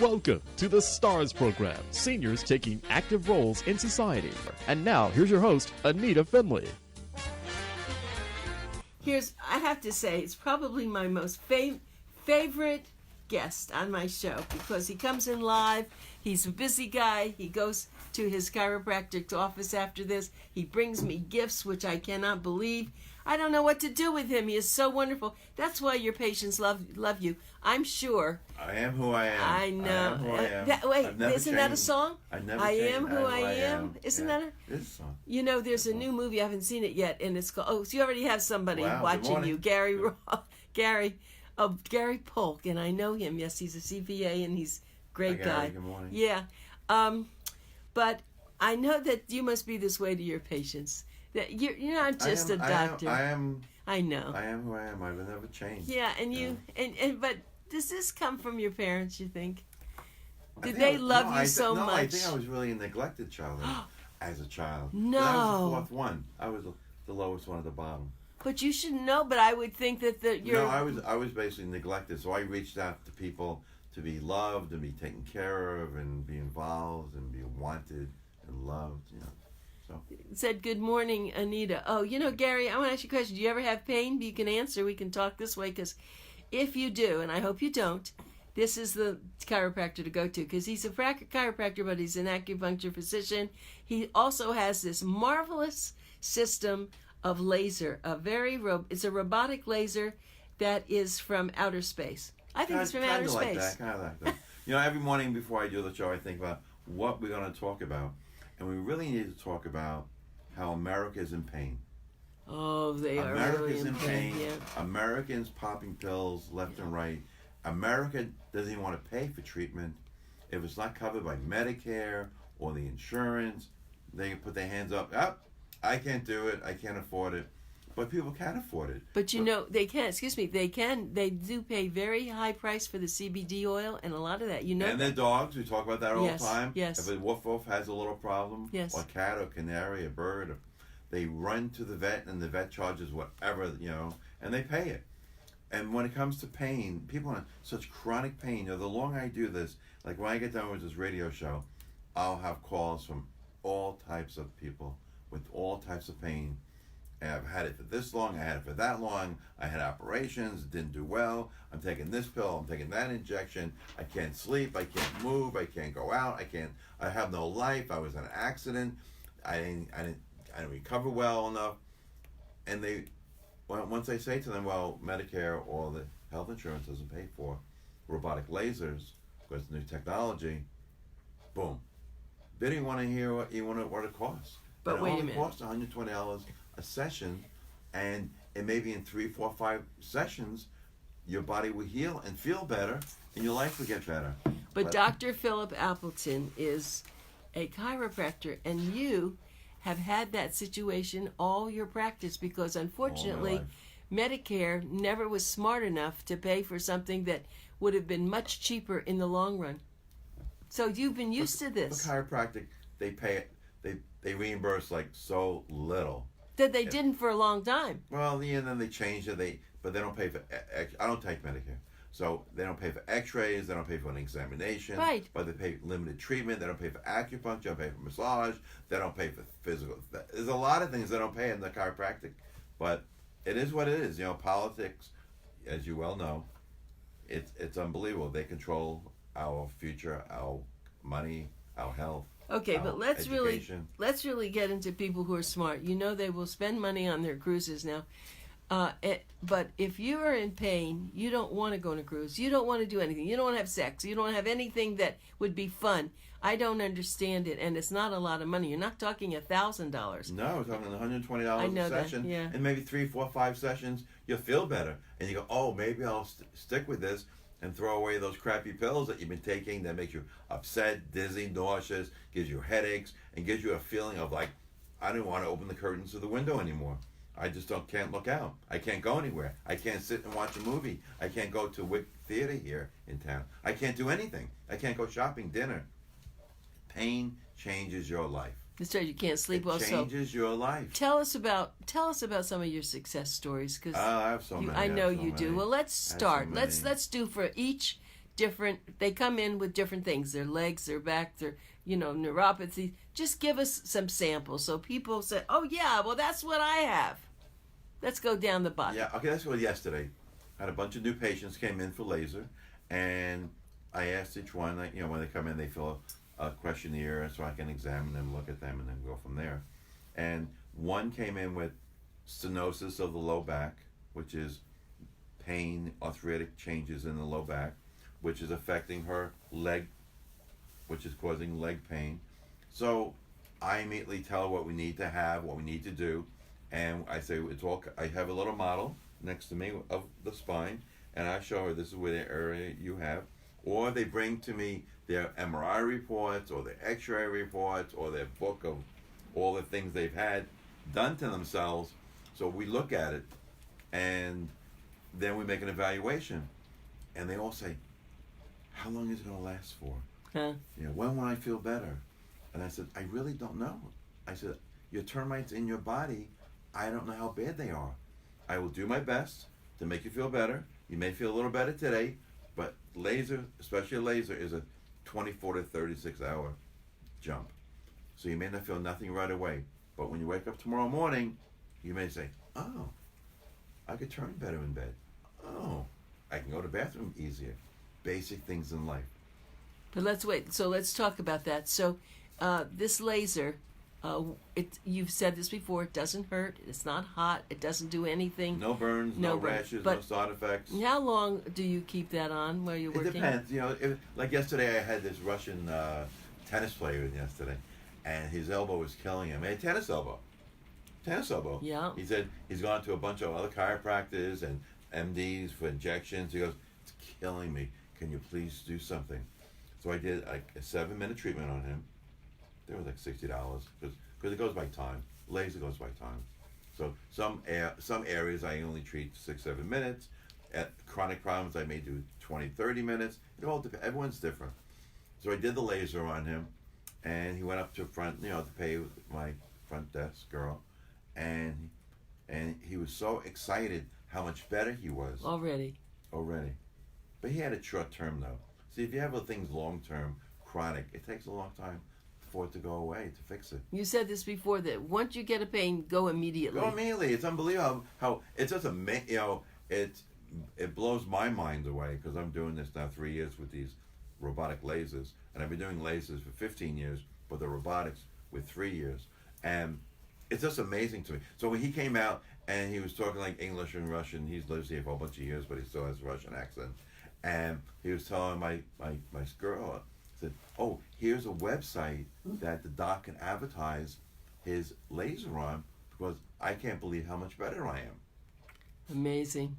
Welcome to the STARS program, seniors taking active roles in society. And now, here's your host, ANITA FINLEY. I have to say, it's probably my most favorite guest on my show because he comes in live. He's a busy guy. He goes to his chiropractic office after this. He brings me gifts, which I cannot believe. I don't know what to do with him. He is so wonderful. That's why your patients love you. I'm sure. I am who I am. I know. I am who I am. Wait, isn't that a song? I am who I am. Isn't that a? It is a song. You know, there's a new movie. I haven't seen it yet, and it's called. Oh, so you already have somebody watching you, Gary Polk, and I know him. Yes, he's a CPA, and he's a great guy. Good morning. Yeah, but I know that you must be this way to your patients. That you're not just a doctor. I know. I am who I am. I've never changed. Yeah, and you but does this come from your parents? You think? Did they love you so much? No, I think I was really a neglected child as a child. No, I was the fourth one. I was the lowest one at the bottom. But you should know. But I would think that you're. No, I was basically neglected. So I reached out to people to be loved and be taken care of and be involved and be wanted and loved. You know. So. Said, good morning, Anita. Oh, Gary, I want to ask you a question. Do you ever have pain? You can answer. We can talk this way, because if you do, and I hope you don't, this is the chiropractor to go to, because he's a chiropractor, but he's an acupuncture physician. He also has this marvelous system of laser. It's a robotic laser that is from outer space. I think it's from outer space. Kind of like that. Every morning before I do the show, I think about what we're going to talk about. And we really need to talk about how America is in pain. Oh, they are really in pain. Yeah. Americans popping pills left and right. America doesn't even want to pay for treatment. If it's not covered by Medicare or the insurance, they put their hands up. I can't do it. I can't afford it. But people can afford it. But they can. Excuse me. They can. They do pay very high price for the CBD oil and a lot of that. And their dogs. We talk about that all the time. Yes. If a woof has a little problem, or a cat or canary, a bird, they run to the vet, and the vet charges whatever, and they pay it. And when it comes to pain, people are in such chronic pain. The longer I do this, like when I get done with this radio show, I'll have calls from all types of people with all types of pain. And I've had it for this long, I had it for that long, I had operations, didn't do well, I'm taking this pill, I'm taking that injection, I can't sleep, I can't move, I can't go out, I have no life, I was in an accident, I didn't recover well enough. And once I say to them, well, Medicare or the health insurance doesn't pay for robotic lasers because it's new technology, boom. They didn't want to hear what it costs. But wait a minute. It only costs $120 a session, and it may be in 3, 4, 5 sessions, your body will heal and feel better, and your life will get better. But Dr. PHILLIP Appleton is a chiropractor, and you have had that situation all your practice, because unfortunately Medicare never was smart enough to pay for something that would have been much cheaper in the long run. So you've been used to this. For chiropractic, they pay it. They reimburse like so little. That they didn't for a long time. Well, and then they changed it. But they don't pay for. I don't take Medicare, so they don't pay for X-rays. They don't pay for an examination. Right. But they pay limited treatment. They don't pay for acupuncture. They don't pay for massage. They don't pay for physical. There's a lot of things they don't pay in the chiropractic, but it is what it is. Politics, as you well know, it's unbelievable. They control our future, our money, our health. Okay, but let's really get into people who are smart. They will spend money on their cruises now. But if you are in pain, you don't want to go on a cruise. You don't want to do anything. You don't want to have sex. You don't have anything that would be fun. I don't understand it, and it's not a lot of money. You're not talking $1,000. No, we're talking $120 a session, and maybe 3, 4, 5 sessions. You'll feel better, and you go, oh, maybe I'll stick with this. And throw away those crappy pills that you've been taking that makes you upset, dizzy, nauseous, gives you headaches, and gives you a feeling of like, I don't want to open the curtains to the window anymore. I just can't look out. I can't go anywhere. I can't sit and watch a movie. I can't go to Wick Theater here in town. I can't do anything. I can't go shopping, dinner. Pain changes your life. That's right. You can't sleep well. It changes your life. Tell us about some of your success stories, because I have so many. I know you do. Well, let's start. Let's do for each different. They come in with different things: their legs, their back, their neuropathy. Just give us some samples so people say, "Oh yeah, well that's what I have." Let's go down the body. Yeah, okay. Let's go with yesterday. I had a bunch of new patients came in for laser, and I asked each one, when they come in, they fill a questionnaire so I can examine them, look at them, and then go from there. And one came in with stenosis of the low back, which is pain, arthritic changes in the low back, which is affecting her leg, which is causing leg pain. So I immediately tell her what we need to have, what we need to do, and I say I have a little model next to me of the spine, and I show her this is where the area you have, or they bring to me their MRI reports or their X-ray reports or their book of all the things they've had done to themselves. So we look at it, and then we make an evaluation, and they all say, "How long is it going to last for? When will I feel better?" And I said, "I really don't know." I said, "Your termites in your body, I don't know how bad they are. I will do my best to make you feel better. You may feel a little better today, but laser, especially laser, is a 24 to 36 hour jump. So you may not feel nothing right away, but when you wake up tomorrow morning, you may say, oh, I could turn better in bed. Oh, I can go to the bathroom easier." Basic things in life. But let's wait. So let's talk about that. So this laser, you've said this before, it doesn't hurt, it's not hot, it doesn't do anything. No burns, no rashes, no side effects. How long do you keep that on while you're working? It depends. Like yesterday I had this Russian tennis player in yesterday, and his elbow was killing him. He had tennis elbow. Yeah. He said he's gone to a bunch of other chiropractors and MDs for injections. He goes, "It's killing me. Can you please do something?" So I did like a 7-minute treatment on him. There was like $60 because it goes by time. Laser goes by time. So some areas I only treat 6-7 minutes. At chronic problems I may do 20-30 minutes. It all depends. Everyone's different. So I did the laser on him, and he went up to front, to pay with my front desk girl, and he was so excited how much better he was already. But he had it short term though. See, if you have things long term, chronic, it takes a long time for it to go away, to fix it. You said this before, that once you get a pain, go immediately. It's unbelievable how it's just it blows my mind away, because I'm doing this now 3 years with these robotic lasers, and I've been doing lasers for 15 years, but the robotics with 3 years, and it's just amazing to me. So when he came out and he was talking like English and Russian, he's lived here for a bunch of years, but he still has a Russian accent, and he was telling my girl, said, "Oh, here's a website that the doc can advertise his laser on, because I can't believe how much better I am." Amazing.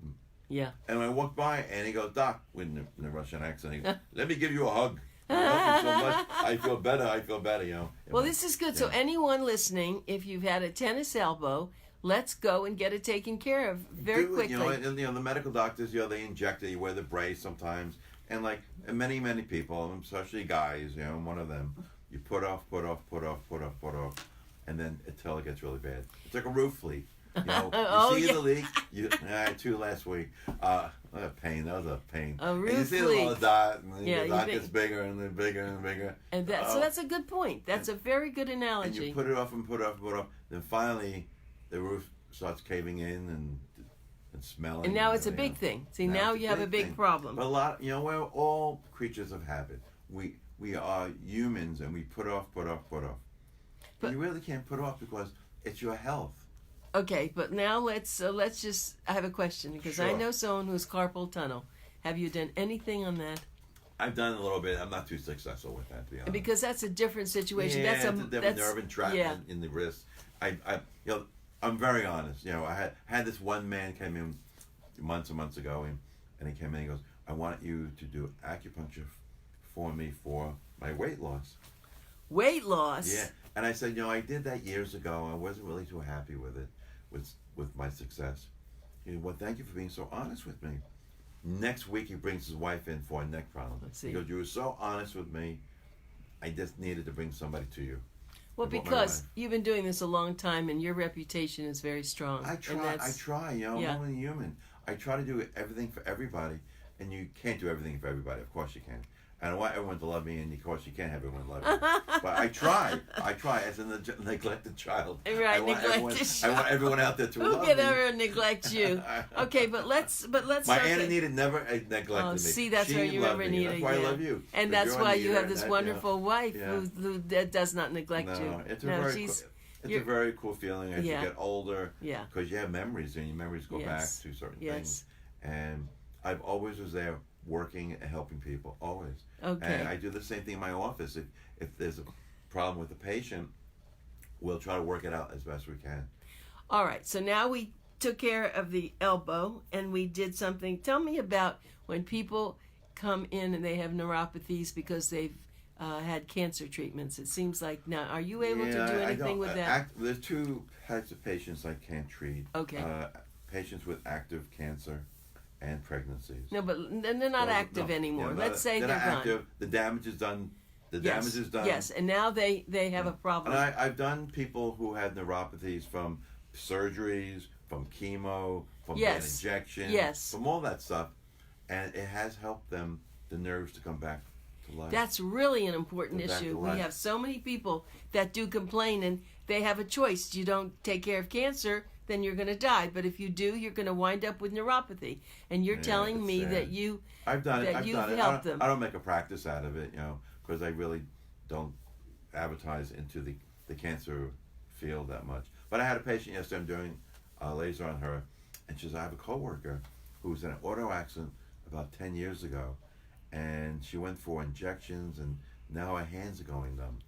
Yeah. And I walked by, and he goes, "Doc," with the Russian accent, he goes, "Let me give you a hug. I love you so much. I feel better, Well, this is good. Yeah. So anyone listening, if you've had a tennis elbow, let's go and get it taken care of very quickly. The medical doctors, they inject it, you wear the brace sometimes, and many people, especially guys, one of them, you put off, and then until it gets really bad. It's like a roof leak. The leak. I had 2 last week. That was a pain. A roof and you see leak. the little dot, and the dot gets bigger and then bigger and bigger. And so that's a good point. That's a very good analogy. And you put it off and put it off. Then finally, the roof starts caving in and smelling. And now it's a big thing. See, now you have a big problem. But we're all creatures of habit. We are humans, and we put off. But you really can't put off, because it's your health. Okay, but now let's just. I have a question, because Sure. I know someone who's carpal tunnel. Have you done anything on that? I've done a little bit. I'm not too successful with that, to be honest. Because that's a different situation. Yeah, it's a different nerve entrapment in the wrist. I'm very honest. I had this one man came in months and months ago, and he came in and he goes, "I want you to do acupuncture for me for my weight loss." Weight loss? Yeah. And I said, I did that years ago. I wasn't really too happy with it, with my success. He said, "Well, thank you for being so honest with me." Next week, he brings his wife in for a neck problem. Let's see. He goes, "You were so honest with me. I just needed to bring somebody to you." Well, because you've been doing this a long time, and your reputation is very strong. I try. I'm only human. I try to do everything for everybody, and you can't do everything for everybody. Of course you can. And I want everyone to love me, and of course you can't have everyone love me. But I try as a neglected child. Right, I want everyone out there to love me. Who can ever neglect you? Okay, but let's. My Aunt Anita never neglected me. See, that's she right. You remember Anita. That's why I love you. And that's why you have this wonderful wife who does not neglect you. No, it's a very cool feeling as you get older. Yeah. Because you have memories, and your memories go back to certain things. And I've always was there, working and helping people, always. Okay. And I do the same thing in my office. If there's a problem with the patient, we'll try to work it out as best we can. All right. So now we took care of the elbow, and we did something. Tell me about when people come in and they have neuropathies because they've had cancer treatments. It seems like now, are you able to do anything with that? There's two types of patients I can't treat. Okay. Patients with active cancer and pregnancies. No, but they're not active anymore. Let's say they're not active. Gone. The damage is done. Damage is done. Yes, and now they have a problem. And I've done people who had neuropathies from surgeries, from chemo, from injections, from all that stuff, and it has helped them, the nerves, to come back to life. That's really an important issue. We have so many people that do complain, and they have a choice. You don't take care of cancer, then you're going to die. But if you do, you're going to wind up with neuropathy. And you're telling me that you've helped them. I don't make a practice out of it, because I really don't advertise into the cancer field that much. But I had a patient yesterday. I'm doing a laser on her, and she says, I have a coworker who was in an auto accident about 10 years ago, and she went for injections, and now her hands are going numb.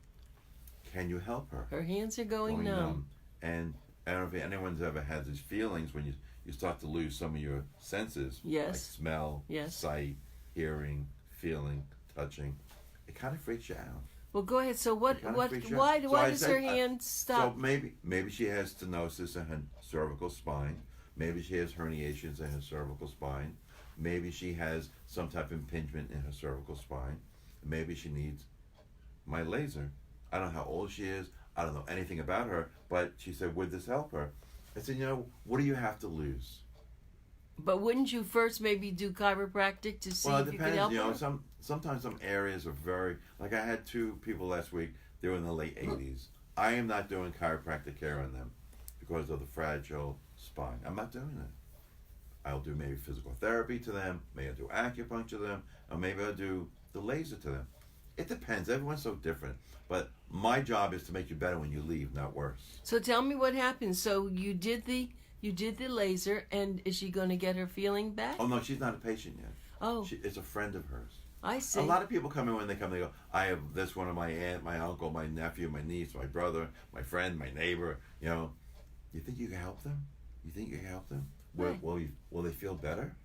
Can you help her? Her hands are going numb. And I don't know if anyone's ever had these feelings when you start to lose some of your senses. Yes. Like smell, sight, hearing, feeling, touching. It kind of freaks you out. Well, go ahead. So why does her hand stop? So maybe she has stenosis in her cervical spine. Maybe she has herniations in her cervical spine. Maybe she has some type of impingement in her cervical spine. Maybe she needs my laser. I don't know how old she is. I don't know anything about her, but she said, would this help her? I said, what do you have to lose? But wouldn't you first maybe do chiropractic to see if you could help her? Sometimes some areas are very, like I had two people last week, they were in the late 80s. I am not doing chiropractic care on them because of the fragile spine. I'm not doing it. I'll do maybe physical therapy to them, maybe I'll do acupuncture to them, or maybe I'll do the laser to them. It depends. Everyone's so different. But my job is to make you better when you leave, not worse. So tell me what happened. So you did the laser, and is she going to get her feeling back? Oh, no, she's not a patient yet. Oh. It's a friend of hers. I see. A lot of people come in when they come, they go, I have this one of my aunt, my uncle, my nephew, my niece, my brother, my friend, my neighbor. You think you can help them? You think you can help them? Right. Will they feel better?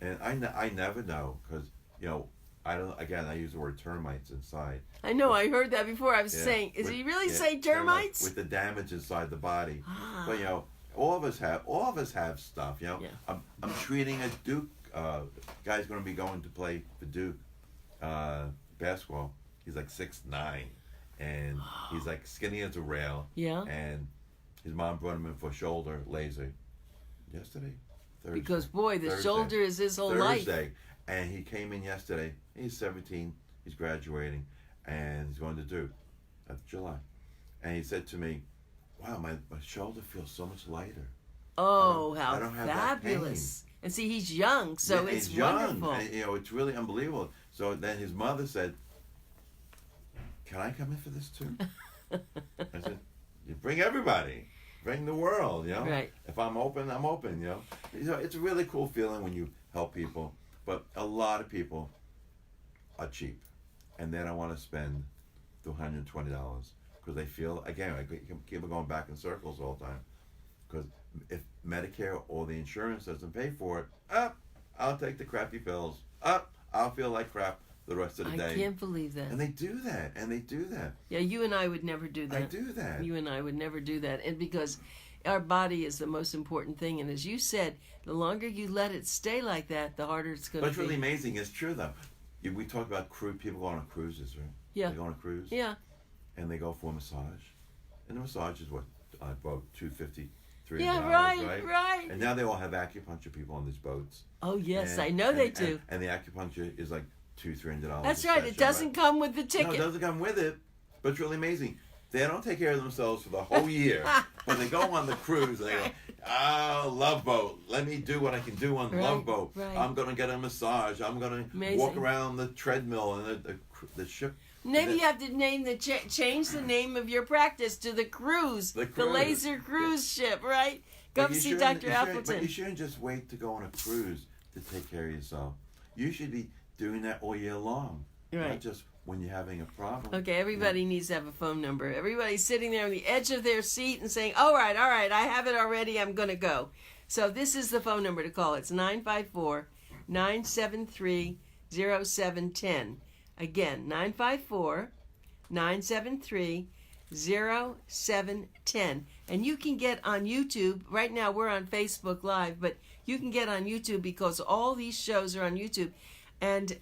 And I never know, because, I don't. Again, I use the word termites inside. I know. I heard that before. I was saying, is he really saying termites? With the damage inside the body. But all of us have stuff. I'm treating a Duke guy's going to be going to play for Duke basketball. He's like 6'9", and he's like skinny as a rail. Yeah. And his mom brought him in for shoulder laser yesterday. Thursday. Because the shoulder is his whole life. And he came in yesterday. He's 17. He's graduating, and he's going to Duke. That's July. And he said to me, "Wow, my shoulder feels so much lighter." Oh, I don't have fabulous! That pain. And see, he's young, so it's wonderful. And, it's really unbelievable. So then his mother said, "Can I come in for this too?" I said, "You bring everybody." Bring the world, Right. If I'm open, I'm open, It's a really cool feeling when you help people. But a lot of people are cheap, and they don't want to spend the $120 because they feel, again, I keep going back in circles all the time. Because if Medicare or the insurance doesn't pay for it, I'll take the crappy pills. I'll feel like crap the rest of the day. I can't believe that. And they do that. Yeah, you and I would never do that. I do that. You and I would never do that. And because our body is the most important thing. And as you said, the longer you let it stay like that, the harder it's going to be. But it's really amazing. It's true, though. We talk about people go on cruises, right? Yeah. They go on a cruise. Yeah. And they go for a massage. And the massage is what? About $250 $300, right? And now they all have acupuncture people on these boats. Oh, yes, I know they do. And the acupuncture is like $200-$300. That's right. It doesn't come with the ticket. No, it doesn't come with it, but it's really amazing. They don't take care of themselves for the whole year, but they go on the cruise and they go, oh, Love Boat, let me do what I can do on Love Boat. Right. I'm going to get a massage. I'm going to walk around the treadmill and the ship. Maybe you have to change the name of your practice to the cruise. The laser cruise ship, right? Come see Dr. Appleton. But you shouldn't just wait to go on a cruise to take care of yourself. You should be doing that all year long, not just when you're having a problem. Okay, everybody needs to have a phone number. Everybody's sitting there on the edge of their seat and saying, all right, I have it already, I'm going to go. So this is the phone number to call. It's 954-973-0710. Again, 954-973-0710. And you can get on YouTube. Right now we're on Facebook Live, but you can get on YouTube because all these shows are on YouTube. And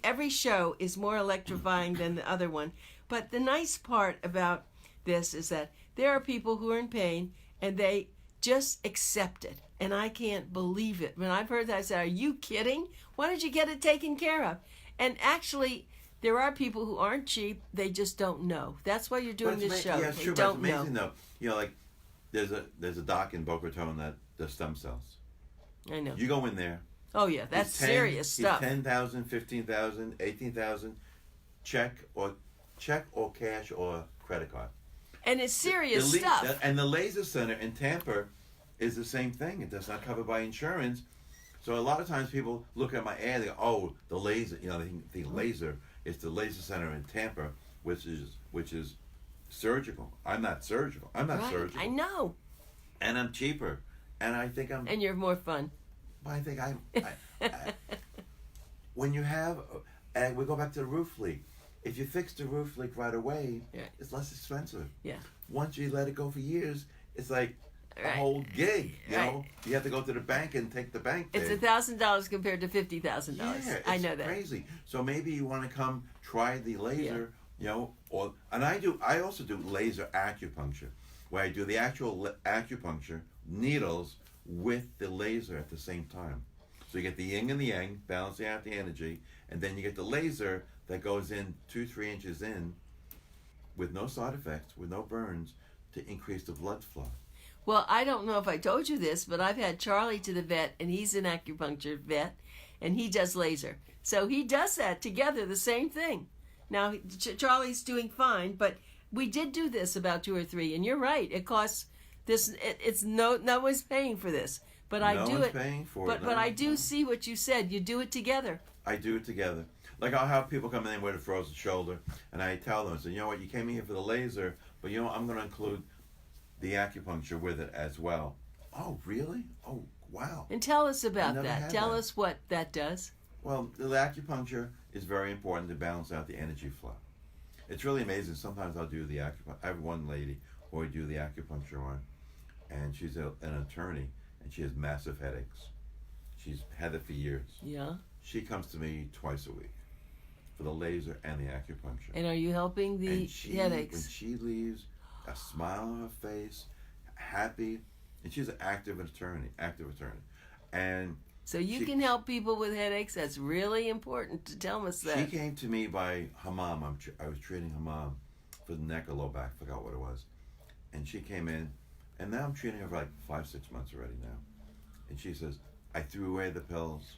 every show is more electrifying than the other one. But the nice part about this is that there are people who are in pain and they just accept it. And I can't believe it. When I've heard that, I said, are you kidding? Why don't you get it taken care of? And actually, there are people who aren't cheap. They just don't know. That's why you're doing this show. Yeah, it's true, but it's amazing though. You know, like there's a doc in Boca Raton that does stem cells. I know. You go in there. Oh yeah, that's serious stuff. 10,000, 15,000, 18,000. Check or cash or credit card. And it's serious stuff. And the laser center in Tampa is the same thing. It does not cover by insurance. So a lot of times people look at my ad and go, oh, the laser, you know, they think laser. It's the laser center in Tampa, which is surgical. I'm not surgical. Surgical. I know. And I'm cheaper. And I think I'm... And you're more fun. I think I when you have, and we go back to the roof leak. If you fix the roof leak right away, it's less expensive. Yeah. Once you let it go for years, it's like a whole gig. You know, you have to go to the bank and take the bank. It's $1,000 compared to $50,000. Yeah, I know that. Crazy. So maybe you want to come try the laser. You know, I also do laser acupuncture, where I do the actual acupuncture needles with the laser at the same time. So you get the yin and the yang, balancing out the energy, and then you get the laser that goes in 2-3 inches in with no side effects, with no burns, to increase the blood flow. Well, I don't know if I told you this, but I've had Charlie to the vet, and he's an acupuncture vet, and he does laser. So he does that together, the same thing. Now, Charlie's doing fine, but we did do this about 2 or 3, and you're right, it costs... It's no one's paying for this, but I do it. Paying for but I do see what you said. You do it together. I do it together. Like I'll have people come in with a frozen shoulder, and I tell them, I say, you know what, you came in here for the laser, but you know I'm going to include the acupuncture with it as well. Oh, really? Oh, wow. And tell us about that. Tell us what that does. Well, the acupuncture is very important to balance out the energy flow. It's really amazing. Sometimes I'll do the acupuncture. I have one lady who I do the acupuncture on. And she's an attorney, and she has massive headaches. She's had it for years. Yeah. She comes to me twice a week for the laser and the acupuncture. And are you helping the headaches? When she leaves, a smile on her face, happy, and she's an active attorney. And so you can help people with headaches. That's really important to tell us that. She came to me by her mom. I was treating her mom for the neck or low back. Forgot what it was. And she came in. And now I'm treating her for like 5-6 months already now. And she says, I threw away the pills.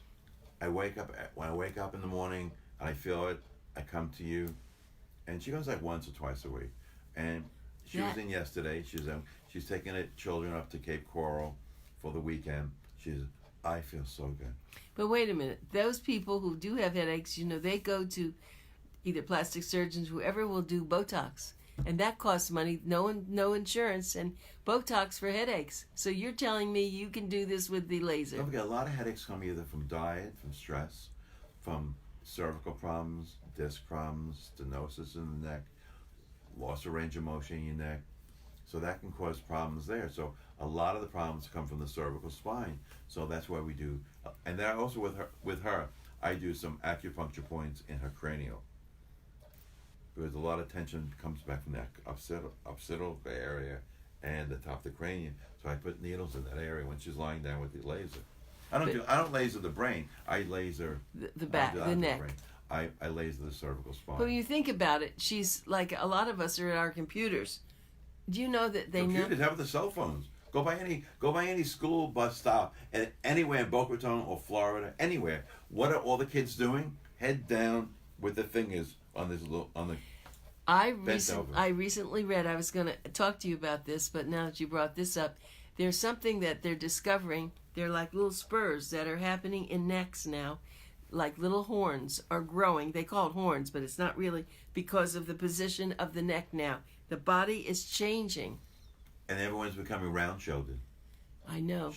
When I wake up in the morning and I feel it, I come to you. And she goes like once or twice a week. And she was in yesterday. She's taking the children up to Cape Coral for the weekend. She says, I feel so good. But wait a minute. Those people who do have headaches, you know, they go to either plastic surgeons, whoever will do Botox. And that costs money, no insurance, and Botox for headaches. So you're telling me you can do this with the laser? Don't forget, a lot of headaches come either from diet, from stress, from cervical problems, disc problems, stenosis in the neck, loss of range of motion in your neck. So that can cause problems there. So a lot of the problems come from the cervical spine. So that's why we do. And then also with her, I do some acupuncture points in her cranial. Because a lot of tension comes back from that occipital area and the top of the cranium. So I put needles in that area when she's lying down with the laser. I don't laser the brain. I laser the back, the neck. I laser the cervical spine. But when you think about it, she's like a lot of us are at our computers. Do you know that they computers have the cell phones? Go by any school bus stop and anywhere in Boca Raton or Florida, anywhere. What are all the kids doing? Head down with their fingers on the. I recently read. I was going to talk to you about this, but now that you brought this up, there's something that they're discovering. They're like little spurs that are happening in necks now, like little horns are growing. They call it horns, but it's not really because of the position of the neck now. The body is changing. And everyone's becoming round-shouldered. I know.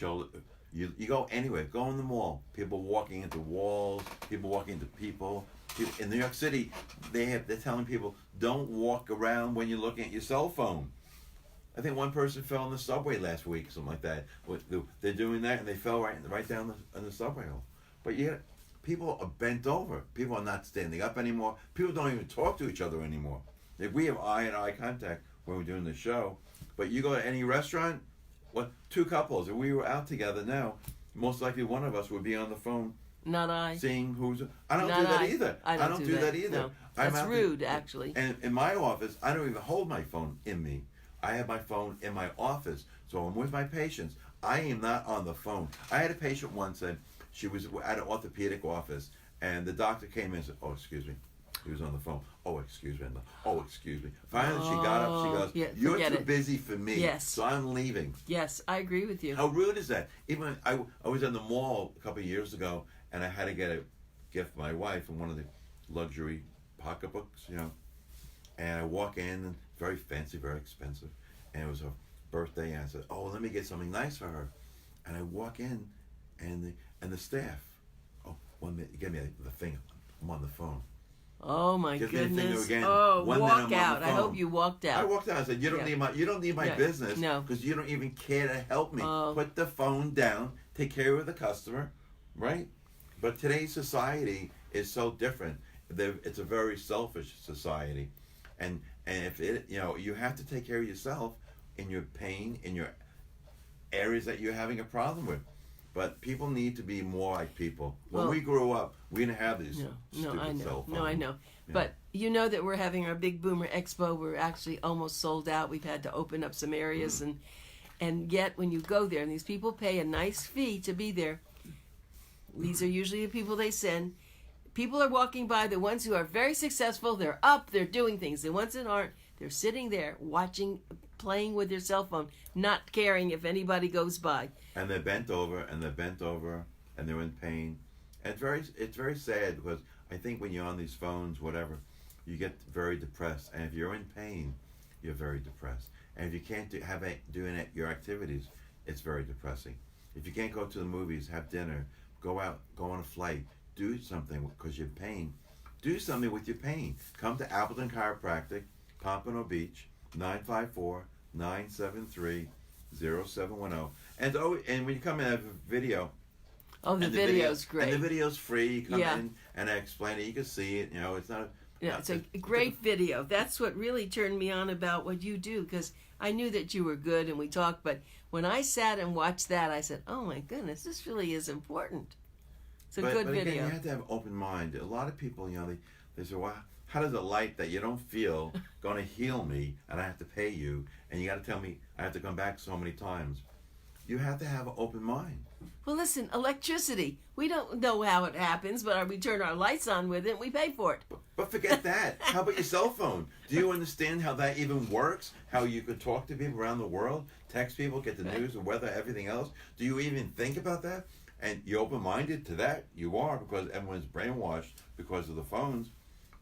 You go anywhere. Go in the mall. People walking into walls. People walking into people. In New York City, they're telling people, don't walk around when you're looking at your cell phone. I think one person fell in the subway last week, something like that. They're doing that, and they fell right down in the subway hole. But people are bent over. People are not standing up anymore. People don't even talk to each other anymore. If we have eye-to-eye contact when we're doing the show, but you go to any restaurant, two couples, if we were out together now, most likely one of us would be on the phone. Not I. Seeing who's. I don't do that either. I don't do that either. No. That's rude, actually. And in my office, I don't even hold my phone in me. I have my phone in my office. So I'm with my patients. I am not on the phone. I had a patient once, and she was at an orthopedic office, and the doctor came in and said, "Oh, excuse me." He was on the phone. "Oh, excuse me." "Oh, excuse me." Finally, she got up. She goes, "You're too busy for me." Yes. So I'm leaving. Yes, I agree with you. How rude is that? Even I was in the mall a couple of years ago, and I had to get a gift for my wife from one of the luxury pocketbooks, And I walk in, and very fancy, very expensive, and it was her birthday. And I said, "Oh, let me get something nice for her." And I walk in, and the staff, "Oh, 1 minute, give me the finger. I'm on the phone." Oh my Just goodness! Again. Oh, walk out! I hope you walked out. I walked out. I said, "You don't need my business, because you don't even care to help me. Put the phone down. Take care of the customer, right?" But today's society is so different. It's a very selfish society, and if you have to take care of yourself in your pain, in your areas that you're having a problem with. But people need to be more like people. When we grew up, we didn't have these stupid cell phones. No, I know. Yeah. But you know that we're having our big Boomer Expo. We're actually almost sold out. We've had to open up some areas, and yet when you go there, and these people pay a nice fee to be there. These are usually the people they send. People are walking by. The ones who are very successful, they're up, they're doing things. The ones that aren't, they're sitting there watching, playing with their cell phone, not caring if anybody goes by. And they're bent over, and they're in pain. And it's very sad, because I think when you're on these phones, whatever, you get very depressed. And if you're in pain, you're very depressed. And if you can't do your activities, it's very depressing. If you can't go to the movies, have dinner, go out, go on a flight, do something because you're in pain. Do something with your pain. Come to Appleton Chiropractic, Pompano Beach, 954-973-0710. And when you come in, I have a video. Oh, the video's great. And the video's free. You come in and I explain it. You can see it. It's not. It's a great video. That's what really turned me on about what you do, because I knew that you were good and we talked, but when I sat and watched that, I said, "Oh my goodness, this really is important." It's a good video. Again, you have to have an open mind. A lot of people, they say, "Well, how does a light that you don't feel going to heal me, and I have to pay you, and you got to tell me I have to come back so many times?" You have to have an open mind. Well, listen, electricity. We don't know how it happens, but we turn our lights on with it, and we pay for it. But forget that. How about your cell phone? Do you understand how that even works? How you could talk to people around the world, text people, get the news, the weather, everything else? Do you even think about that? And you're open-minded to that. You are, because everyone's brainwashed because of the phones.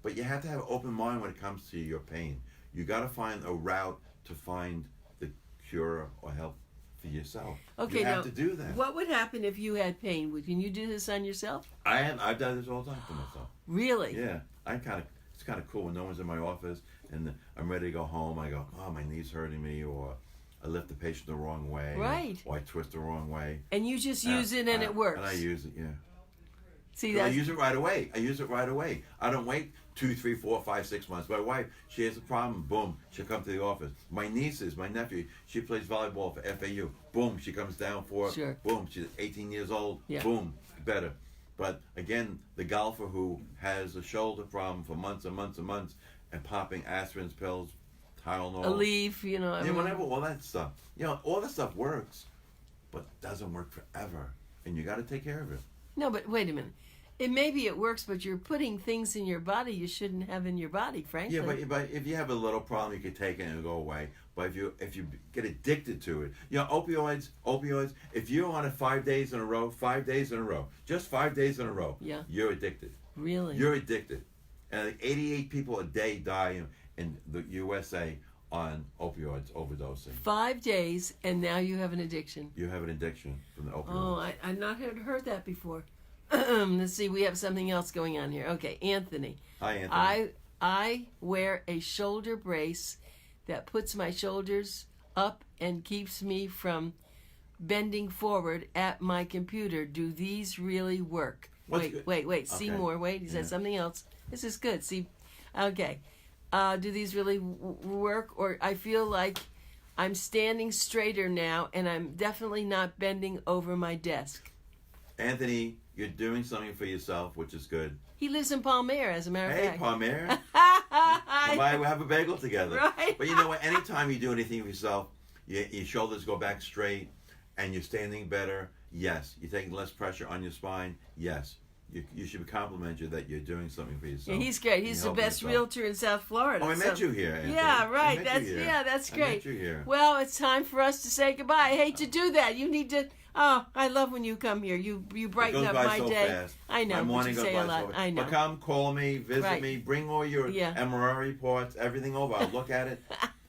But you have to have an open mind when it comes to your pain. You got to find a route to find the cure or help for yourself. Okay, you have to do that. What would happen if you had pain? Can you do this on yourself? I've done this all the time for myself. Really? Yeah. It's kind of cool when no one's in my office and I'm ready to go home. I go, "Oh, my knee's hurting me," or I lift the patient the wrong way. Right. Or I twist the wrong way. And you just use it and it works. And I use it, yeah. See, I use it right away. I don't wait 2, 3, 4, 5, 6 months. My wife, she has a problem. Boom, she'll come to the office. My nieces, my nephew, she plays volleyball for FAU. Boom, she comes down for it. Boom, she's 18 years old. Yeah. Boom, better. But again, the golfer who has a shoulder problem for months and months and months and popping aspirin pills, Tylenol, Aleve, whatever, all that stuff. All that stuff works, but doesn't work forever, and you got to take care of it. No, but wait a minute. Maybe it works, but you're putting things in your body you shouldn't have in your body, frankly. Yeah, but if you have a little problem, you can take it and it'll go away. But if you get addicted to it, opioids. If you're on it 5 days in a row, just 5 days in a row, yeah, you're addicted. Really? You're addicted, and 88 people a day die in the USA on opioids overdosing. 5 days, and now you have an addiction. You have an addiction from the opioids. Oh, I've not heard that before. Let's see, we have something else going on here. Okay, Anthony. Hi, Anthony. I wear a shoulder brace that puts my shoulders up and keeps me from bending forward at my computer. Do these really work? Wait. See more. Wait, he said something else. This is good. See, okay. Do these really work? Or I feel like I'm standing straighter now, and I'm definitely not bending over my desk. Anthony, you're doing something for yourself, which is good. He lives in Palmyra, as a matter of fact. Hey, Palmyra. We'll have a bagel together. Right. But you know what? Anytime you do anything for yourself, your shoulders go back straight, and you're standing better. Yes. You're taking less pressure on your spine. Yes. You should compliment you that you're doing something for yourself. Yeah, he's great. He's the best realtor in South Florida. Oh, I met you here, Anthony. Yeah, right. That's great. I met you here. Well, it's time for us to say goodbye. I hate to do that. You need to. Oh, I love when you come here. You brighten up my day. Fast. I know. My morning goes by say a lot. so fast. I know. But come, call me, visit me, bring all your MRI reports, everything over. I'll look at it,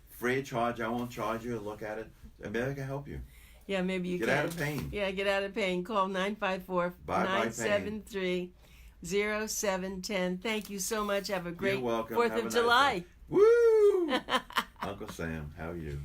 free of charge. I won't charge you. Look at it, and maybe I can help you. Yeah, maybe you can. Get out of pain. Yeah, get out of pain. Call 954-973-0710. Thank you so much. Have a great 4th of July. Woo! Uncle Sam, how are you?